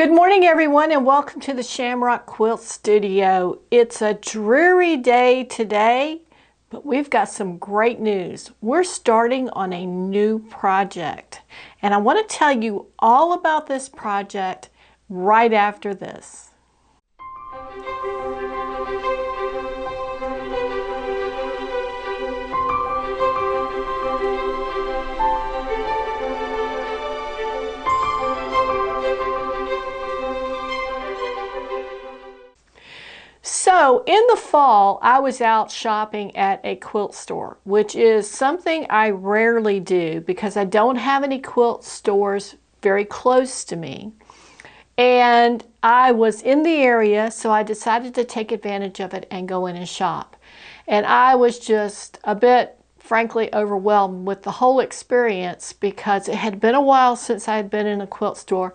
Good morning, everyone, and welcome to the Shamrock Quilt Studio. It's a dreary day today, but we've got some great news. We're starting on a new project, and I want to tell you all about this project right after this. So in the fall, I was out shopping at a quilt store, which is something I rarely do because I don't have any quilt stores very close to me. And I was in the area, so I decided to take advantage of it and go in and shop. And I was just a bit, frankly, overwhelmed with the whole experience because it had been a while since I had been in a quilt store,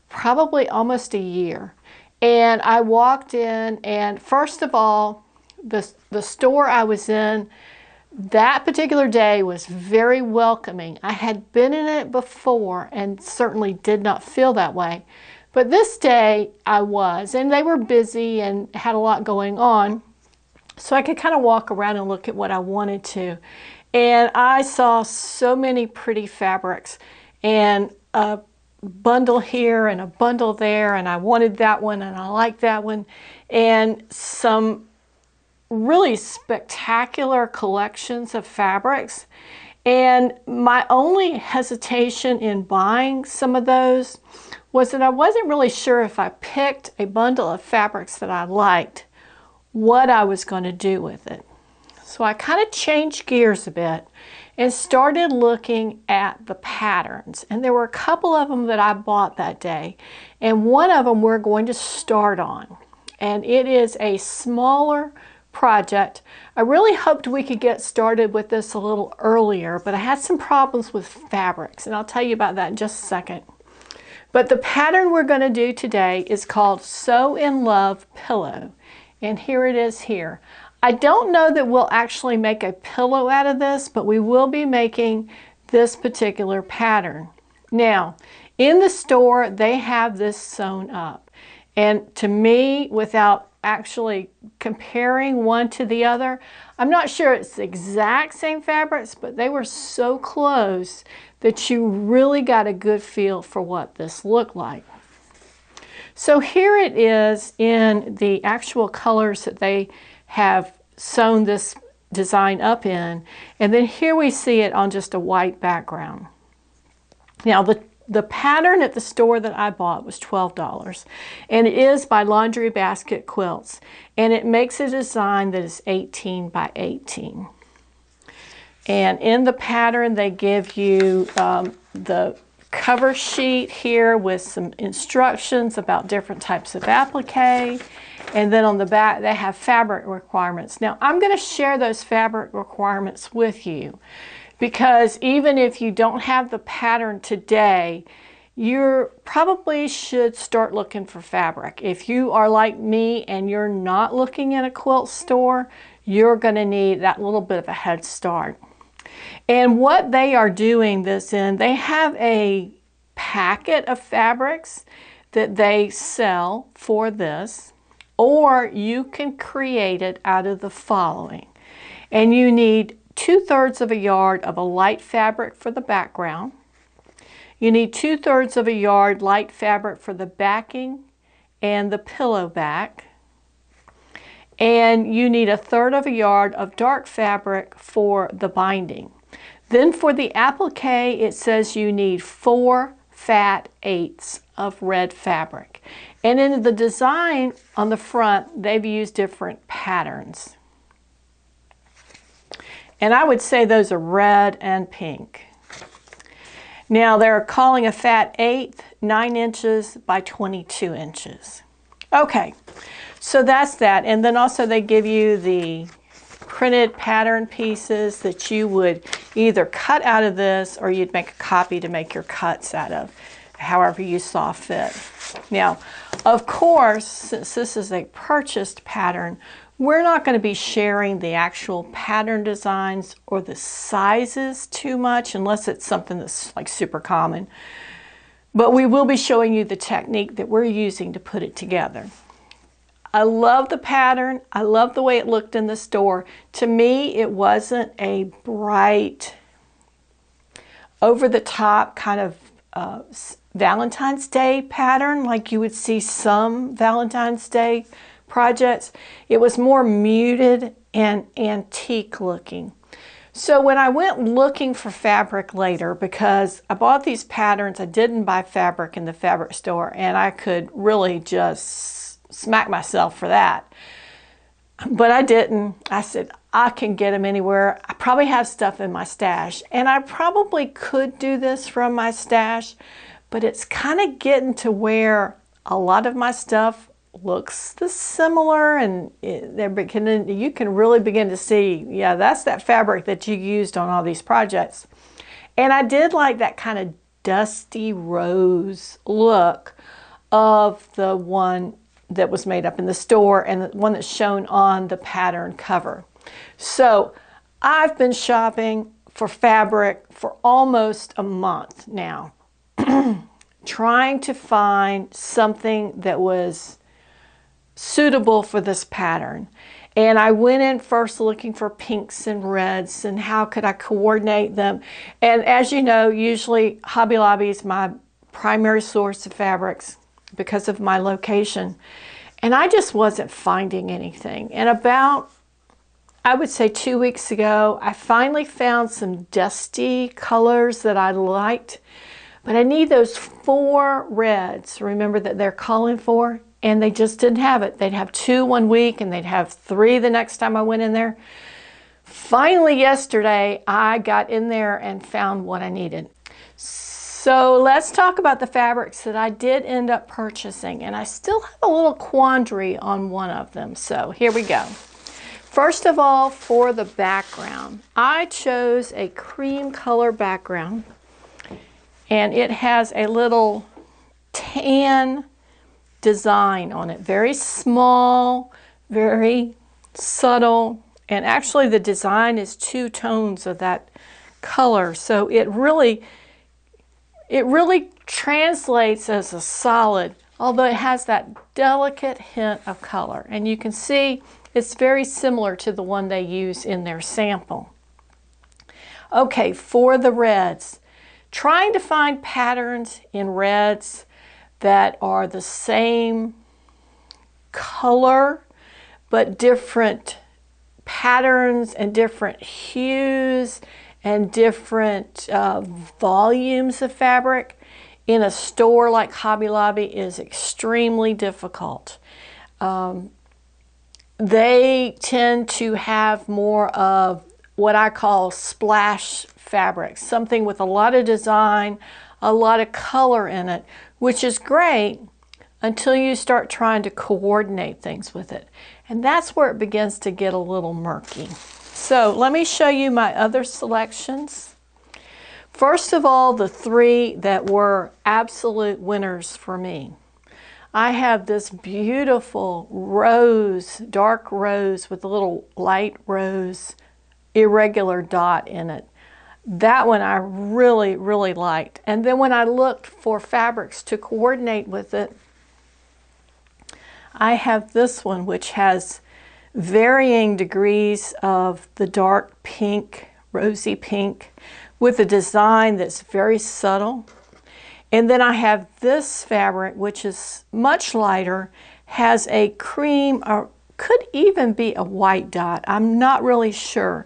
probably almost a year. And I walked in, and first of all, the store I was in that particular day was very welcoming. I had been in it before and certainly did not feel that way. But this day I was, and they were busy and had a lot going on. So I could kind of walk around and look at what I wanted to. And I saw so many pretty fabrics and bundle here and a bundle there, and I wanted that one and I liked that one, and some really spectacular collections of fabrics. And my only hesitation in buying some of those was that I wasn't really sure if I picked a bundle of fabrics that I liked, what I was going to do with it. So I kind of changed gears a bit and started looking at the patterns. And there were a couple of them that I bought that day. And one of them we're going to start on. And it is a smaller project. I really hoped we could get started with this a little earlier, but I had some problems with fabrics. And I'll tell you about that in just a second. But the pattern we're going to do today is called Sew in Love Pillow. And here it is here. I don't know that we'll actually make a pillow out of this, but we will be making this particular pattern. Now, in the store, they have this sewn up. And to me, without actually comparing one to the other, I'm not sure it's the exact same fabrics, but they were so close that you really got a good feel for what this looked like. So here it is in the actual colors that they have sewn this design up in, and then here we see it on just a white background. Now the pattern at the store that I bought was $12, and it is by Laundry Basket Quilts, and it makes a design that is 18 by 18. And in the pattern they give you the cover sheet here with some instructions about different types of applique. And then on the back, they have fabric requirements. Now, I'm going to share those fabric requirements with you because even if you don't have the pattern today, you probably should start looking for fabric. If you are like me and you're not looking at a quilt store, you're going to need that little bit of a head start. And what they are doing this in, they have a packet of fabrics that they sell for this. Or you can create it out of the following. And you need 2/3 of a yard of a light fabric for the background. You need 2/3 of a yard light fabric for the backing and the pillow back. And you need 1/3 of a yard of dark fabric for the binding. Then for the applique, it says you need 4 fat 1/8 of red fabric. And in the design on the front, they've used different patterns. And I would say those are red and pink. Now they're calling a fat 1/8 9 inches by 22 inches. Okay, so that's that. And then also they give you the printed pattern pieces that you would either cut out of this or you'd make a copy to make your cuts out of, however you saw fit. Now, of course, since this is a purchased pattern, we're not going to be sharing the actual pattern designs or the sizes too much unless it's something that's like super common. but we will be showing you the technique that we're using to put it together. I love the pattern. I love the way it looked in the store. To me, it wasn't a bright, over-the-top kind of Valentine's Day pattern like you would see some Valentine's Day projects. It was more muted and antique looking. So when I went looking for fabric later, because I bought these patterns, I didn't buy fabric in the fabric store, and I could really just smack myself for that. But I didn't. I said, I can get them anywhere. I probably have stuff in my stash, and I probably could do this from my stash, but it's kind of getting to where a lot of my stuff looks similar, and you can really begin to see, yeah, that's that fabric that you used on all these projects. And I did like that kind of dusty rose look of the one that was made up in the store and the one that's shown on the pattern cover. So I've been shopping for fabric for almost a month now, trying to find something that was suitable for this pattern. And I went in first looking for pinks and reds and how could I coordinate them. And as you know, usually Hobby Lobby is my primary source of fabrics because of my location. And I just wasn't finding anything. And about, I would say 2 weeks ago, I finally found some dusty colors that I liked. But I need those 4 reds, remember, that they're calling for, and they just didn't have it. They'd have 2 one week and they'd have 3 the next time I went in there. Finally yesterday, I got in there and found what I needed. So let's talk about the fabrics that I did end up purchasing, and I still have a little quandary on one of them. So here we go. First of all, for the background, I chose a cream color background, and it has a little tan design on it. Very small, very subtle, and actually the design is 2 tones of that color. So it really translates as a solid, although it has that delicate hint of color. And you can see it's very similar to the one they use in their sample. Okay, for the reds, trying to find patterns in reds that are the same color but different patterns and different hues and different volumes of fabric in a store like Hobby Lobby is extremely difficult. They tend to have more of what I call splash fabric, something with a lot of design, a lot of color in it, which is great until you start trying to coordinate things with it. And that's where it begins to get a little murky. So let me show you my other selections. First of all, the 3 that were absolute winners for me. I have this beautiful rose, dark rose with a little light rose irregular dot in it. That one I really, really liked. And then when I looked for fabrics to coordinate with it, I have this one, which has varying degrees of the dark pink, rosy pink, with a design that's very subtle. And then I have this fabric, which is much lighter, has a cream, or could even be a white dot. I'm not really sure,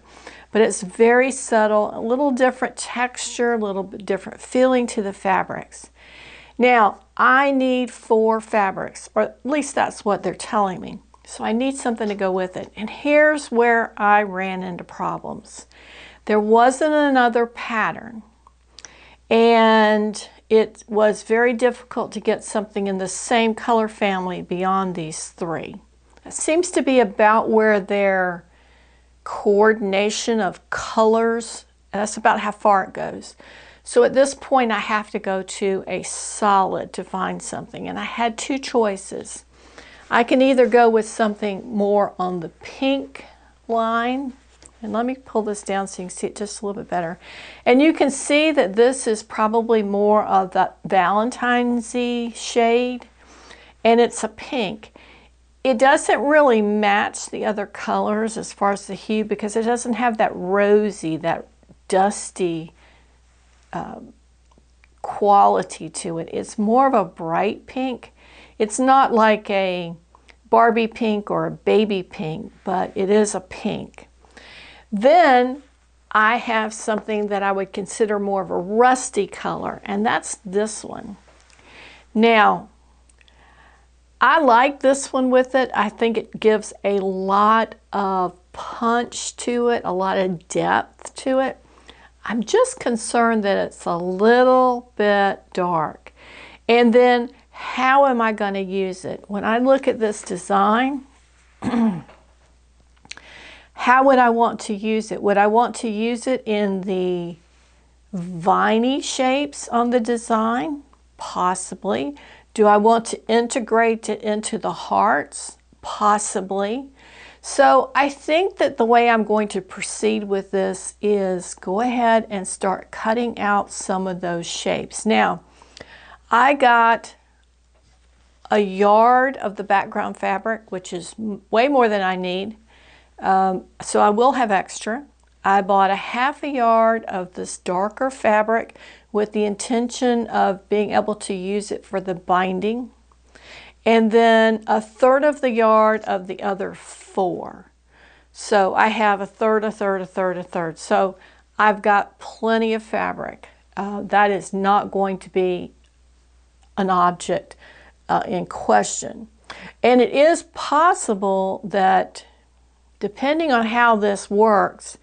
but it's very subtle, a little different texture, a little bit different feeling to the fabrics. Now, I need 4 fabrics, or at least that's what they're telling me. So I need something to go with it. And here's where I ran into problems. There wasn't another pattern, and it was very difficult to get something in the same color family beyond these 3. It seems to be about where their coordination of colors, that's about how far it goes. So at this point I have to go to a solid to find something, and I had 2 choices. I can either go with something more on the pink line, And let me pull this down so you can see it just a little bit better. And you can see that this is probably more of the Valentine's-y shade, and it's a pink. It doesn't really match the other colors as far as the hue because it doesn't have that rosy, that dusty quality to it. It's more of a bright pink. It's not like a Barbie pink or a baby pink, but it is a pink. Then I have something that I would consider more of a rusty color, and that's this one. Now, I like this one with it. I think it gives a lot of punch to it, a lot of depth to it. I'm just concerned that it's a little bit dark. And then how am I going to use it? When I look at this design, how would I want to use it? Would I want to use it in the viney shapes on the design? Possibly. Do I want to integrate it into the hearts? Possibly. So I think that the way I'm going to proceed with this is go ahead and start cutting out some of those shapes. Now, I got a yard of the background fabric, which is way more than I need. So I will have extra. I bought a half a yard of this darker fabric with the intention of being able to use it for the binding. And then a third of the yard of the other 4. So I have a third, a third, a third, a third. So I've got plenty of fabric. That is not going to be an object in question. And it is possible that depending on how this works,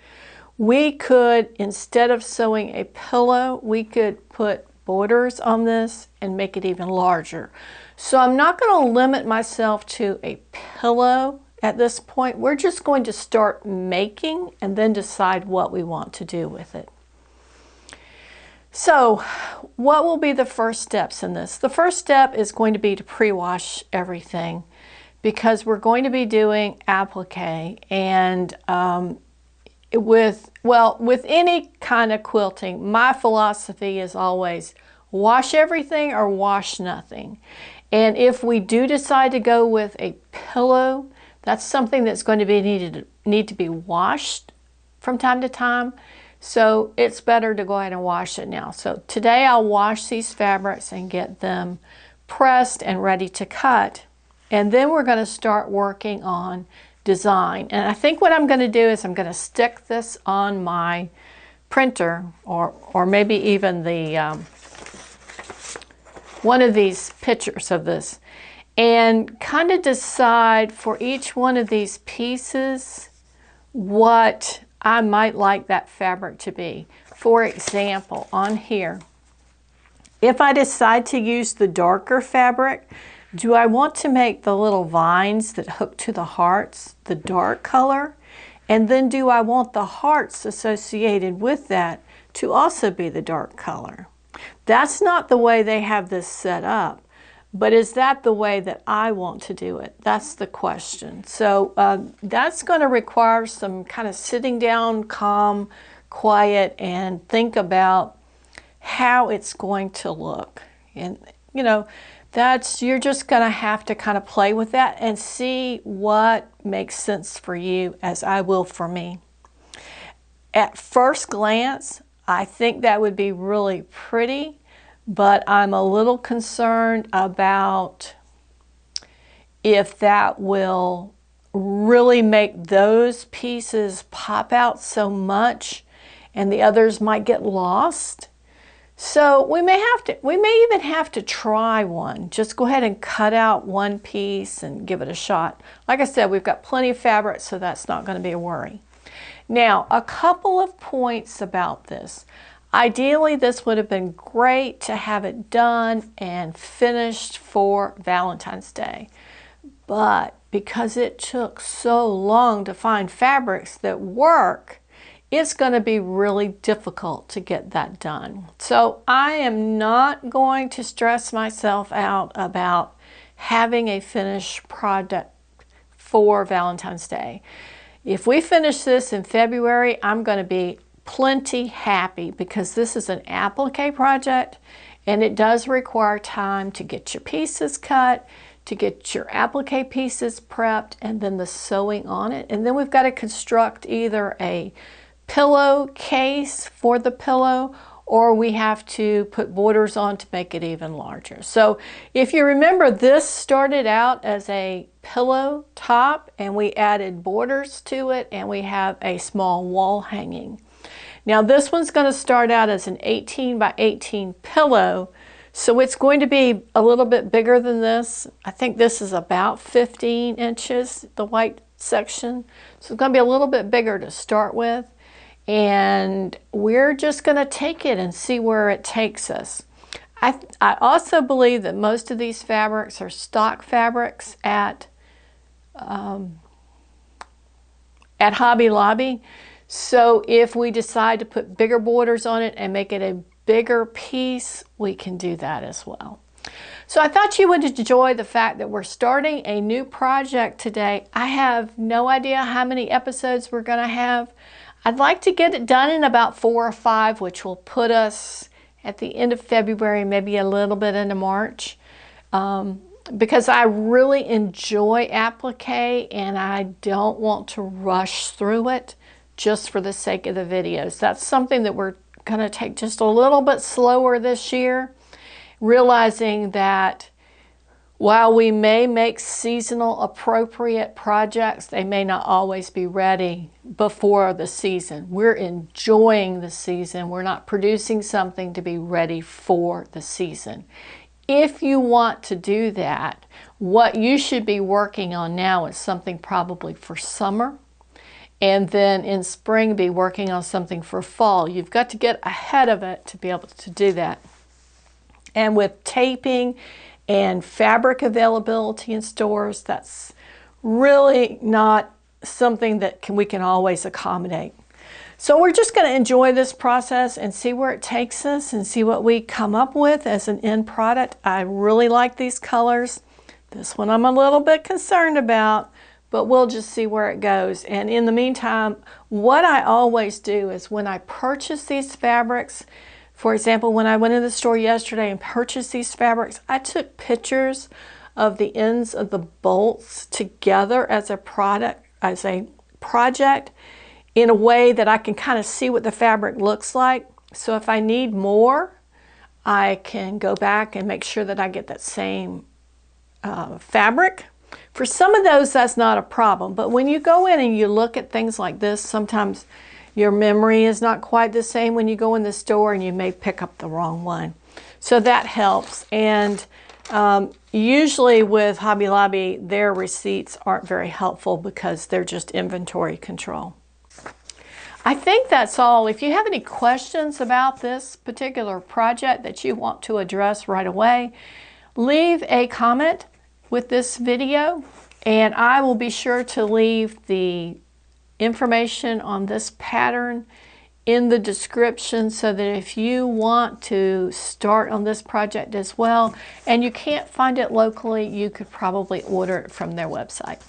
we could, instead of sewing a pillow, we could put borders on this and make it even larger. So I'm not going to limit myself to a pillow at this point. We're just going to start making and then decide what we want to do with it. So what will be the first steps in this? The first step is going to be to pre-wash everything, because we're going to be doing applique, and with any kind of quilting, my philosophy is always wash everything or wash nothing. And if we do decide to go with a pillow, that's something that's going to be need to be washed from time to time. So it's better to go ahead and wash it now. So today I'll wash these fabrics and get them pressed and ready to cut. And then we're going to start working on design. And I think what I'm going to do is I'm going to stick this on my printer, or maybe even the one of these pictures of this, and kind of decide for each one of these pieces what I might like that fabric to be. For example, on here, if I decide to use the darker fabric, do I want to make the little vines that hook to the hearts the dark color? And then do I want the hearts associated with that to also be the dark color? That's not the way they have this set up, but is that the way that I want to do it? That's the question. So that's going to require some kind of sitting down, calm, quiet, and think about how it's going to look. And, you know, you're just going to have to kind of play with that and see what makes sense for you, as I will for me. At first glance, I think that would be really pretty, but I'm a little concerned about if that will really make those pieces pop out so much and the others might get lost. So we may even have to try one. Just go ahead and cut out one piece and give it a shot. Like I said, we've got plenty of fabric, so that's not going to be a worry. Now, a couple of points about this. Ideally, this would have been great to have it done and finished for Valentine's Day. But because it took so long to find fabrics that work, it's going to be really difficult to get that done. So I am not going to stress myself out about having a finished product for Valentine's Day. If we finish this in February, I'm going to be plenty happy because this is an applique project and it does require time to get your pieces cut, to get your applique pieces prepped, and then the sewing on it. And then we've got to construct either a pillow case for the pillow, or we have to put borders on to make it even larger. So if you remember, this started out as a pillow top and we added borders to it and we have a small wall hanging. Now this one's going to start out as an 18 by 18 pillow, so it's going to be a little bit bigger than this. I think this is about 15 inches, the white section. So it's going to be a little bit bigger to start with. And we're just going to take it and see where it takes us. I also believe that most of these fabrics are stock fabrics at Hobby Lobby. So if we decide to put bigger borders on it and make it a bigger piece, we can do that as well. So I thought you would enjoy the fact that we're starting a new project today. I have no idea how many episodes we're going to have. I'd like to get it done in about 4 or 5, which will put us at the end of February, maybe a little bit into March. Because I really enjoy applique and I don't want to rush through it just for the sake of the videos. That's something that we're going to take just a little bit slower this year, realizing that while we may make seasonal appropriate projects, they may not always be ready before the season. We're enjoying the season. We're not producing something to be ready for the season. If you want to do that, what you should be working on now is something probably for summer, and then in spring be working on something for fall. You've got to get ahead of it to be able to do that. And with taping and fabric availability in stores, that's really not something that we can always accommodate. So we're just going to enjoy this process and see where it takes us and see what we come up with as an end product. I really like these colors. This one I'm a little bit concerned about, but we'll just see where it goes. And in the meantime, what I always do is when I purchase these fabrics, for example, when I went in the store yesterday and purchased these fabrics, I took pictures of the ends of the bolts together as a project in a way that I can kind of see what the fabric looks like. So if I need more, I can go back and make sure that I get that same fabric. For some of those, that's not a problem. But when you go in and you look at things like this, sometimes your memory is not quite the same when you go in the store and you may pick up the wrong one. So that helps. And usually with Hobby Lobby, their receipts aren't very helpful because they're just inventory control. I think that's all. If you have any questions about this particular project that you want to address right away, leave a comment with this video and I will be sure to leave the information on this pattern in the description so that if you want to start on this project as well and you can't find it locally, you could probably order it from their website.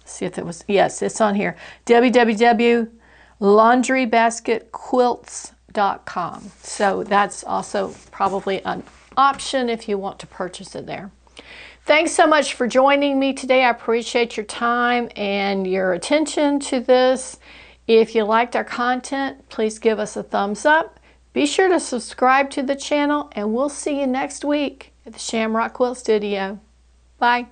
See if it was, yes, it's on here, www.laundrybasketquilts.com. So that's also probably an option if you want to purchase it there. Thanks so much for joining me today. I appreciate your time and your attention to this. If you liked our content, please give us a thumbs up. Be sure to subscribe to the channel and we'll see you next week at the Shamrock Quilt Studio. Bye.